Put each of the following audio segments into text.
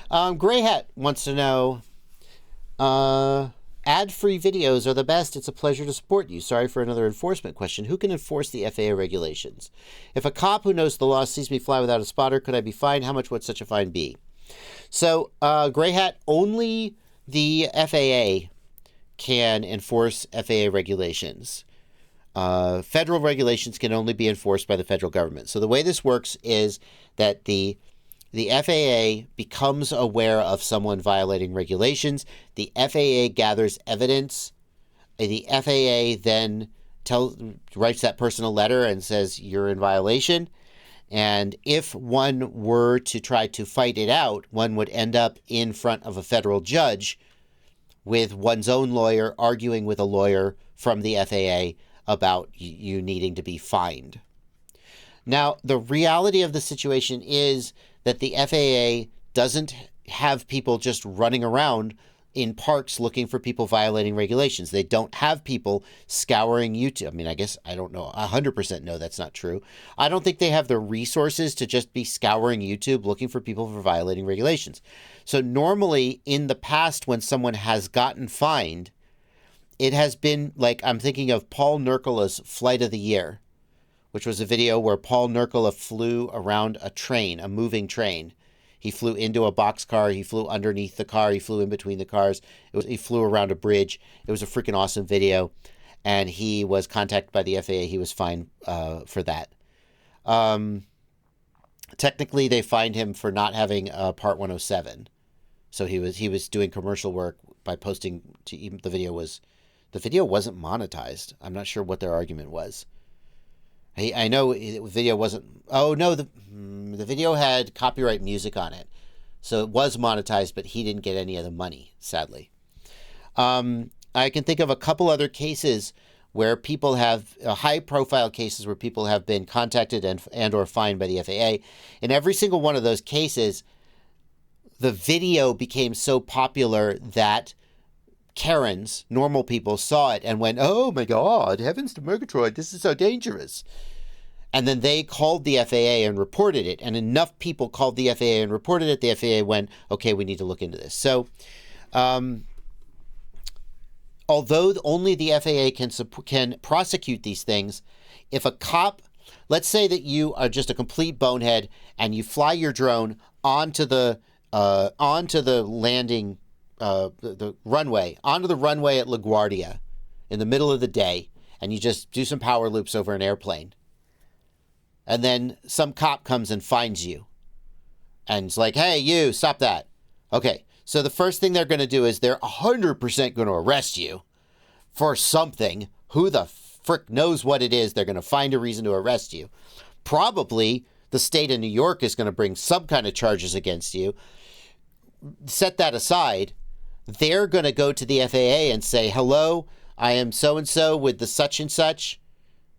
Gray Hat wants to know, ad-free videos are the best. It's a pleasure to support you. Sorry for another enforcement question. Who can enforce the FAA regulations? If a cop who knows the law sees me fly without a spotter, could I be fined? How much would such a fine be? So, Gray Hat, only the FAA can enforce FAA regulations. Federal regulations can only be enforced by the federal government. So the way this works is that the FAA becomes aware of someone violating regulations. The FAA gathers evidence. The FAA then writes that person a letter and says, you're in violation. And if one were to try to fight it out, one would end up in front of a federal judge with one's own lawyer arguing with a lawyer from the FAA about you needing to be fined. Now, the reality of the situation is that the FAA doesn't have people just running around in parks looking for people violating regulations. They don't have people scouring YouTube. I mean, I guess I don't know. 100% no, that's not true. I don't think they have the resources to just be scouring YouTube looking for people for violating regulations. So normally in the past, when someone has gotten fined, it has been like, I'm thinking of Paul Nurkola's Flight of the Year, which was a video where Paul Nurkola flew around a train, a moving train. He flew into a boxcar. He flew underneath the car. He flew in between the cars. He flew around a bridge. It was a freaking awesome video. And he was contacted by the FAA. He was fined for that. Technically, they fined him for not having Part 107. So he was doing commercial work by posting to even the video wasn't monetized. I'm not sure what their argument was. I know the video wasn't. Oh no, the video had copyright music on it, so it was monetized, but he didn't get any of the money, sadly. I can think of a couple other cases where people have high-profile cases where people have been contacted and or fined by the FAA. In every single one of those cases, the video became so popular that Karens, normal people, saw it and went, oh my God, heavens to Murgatroyd, this is so dangerous. And then they called the FAA and reported it. And enough people called the FAA and reported it. The FAA went, okay, we need to look into this. So although only the FAA can prosecute these things, if a cop, let's say that you are just a complete bonehead and you fly your drone onto the landing the runway, onto the runway at LaGuardia in the middle of the day, and you just do some power loops over an airplane. And then some cop comes and finds you. And it's like, hey, you, stop that. Okay, so the first thing they're going to do is they're 100% going to arrest you for something. Who the frick knows what it is? They're going to find a reason to arrest you. Probably the state of New York is going to bring some kind of charges against you. Set that aside. They're going to go to the FAA and say, hello, I am so-and-so with the such and such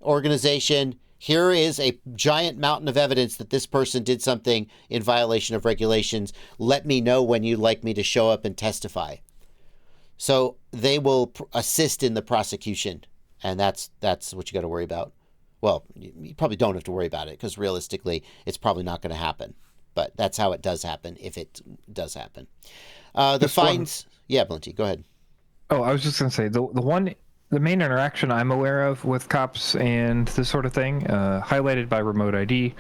organization. Here is a giant mountain of evidence that this person did something in violation of regulations. Let me know when you'd like me to show up and testify. So they will assist in the prosecution, and that's what you got to worry about. Well, you probably don't have to worry about it because realistically, it's probably not going to happen. But that's how it does happen, if it does happen. The fines... Yeah, Blinty, go ahead. Oh, I was just going to say, the main interaction I'm aware of with cops and this sort of thing, highlighted by remote ID,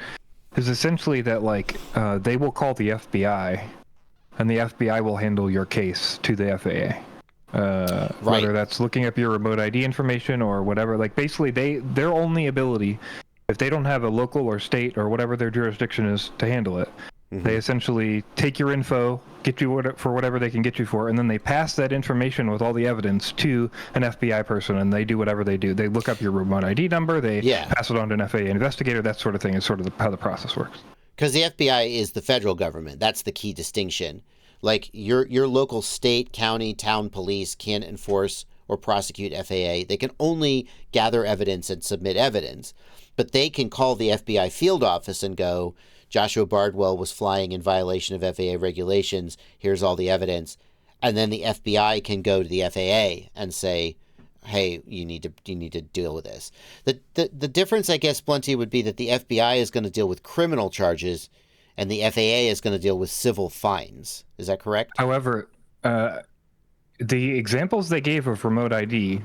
is essentially that, like, they will call the FBI, and the FBI will handle your case to the FAA. Right. Whether that's looking up your remote ID information or whatever. Like, basically, their only ability, if they don't have a local or state or whatever their jurisdiction is to handle it, they essentially take your info, get you for whatever they can get you for, and then they pass that information with all the evidence to an FBI person, and they do whatever they do. They look up your remote ID number, they pass it on to an FAA investigator, that sort of thing is sort of how the process works. Because the FBI is the federal government. That's the key distinction. Like, your local state, county, town police can't enforce or prosecute FAA. They can only gather evidence and submit evidence. But they can call the FBI field office and go, Joshua Bardwell was flying in violation of FAA regulations. Here's all the evidence. And then the FBI can go to the FAA and say, hey, you need to deal with this. The difference, I guess, Blunty, would be that the FBI is going to deal with criminal charges and the FAA is going to deal with civil fines. Is that correct? However, the examples they gave of remote ID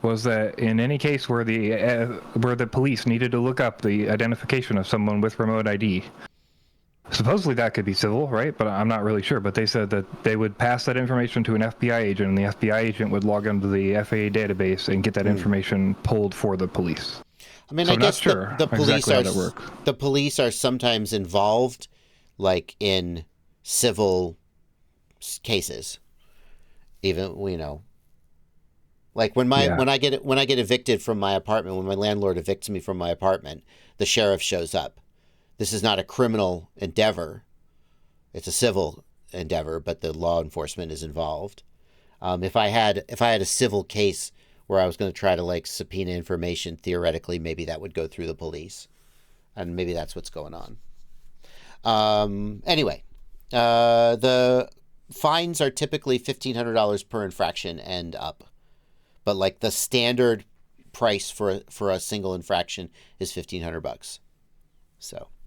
was that in any case where the police needed to look up the identification of someone with remote ID, supposedly that could be civil, right? But I'm not really sure. But they said that they would pass that information to an FBI agent, and the FBI agent would log into the FAA database and get that information pulled for the police. I mean, So I I'm guess not sure the police exactly how are that works. the police are sometimes involved, like in civil cases. Even like when Yeah. when I get evicted from my apartment, when my landlord evicts me from my apartment, the sheriff shows up. This is not a criminal endeavor; it's a civil endeavor, but the law enforcement is involved. If I had a civil case where I was going to try to like subpoena information, theoretically, maybe that would go through the police, and maybe that's what's going on. Anyway, the fines are typically $1,500 per infraction and up, but like the standard price for a single infraction is $1,500. So.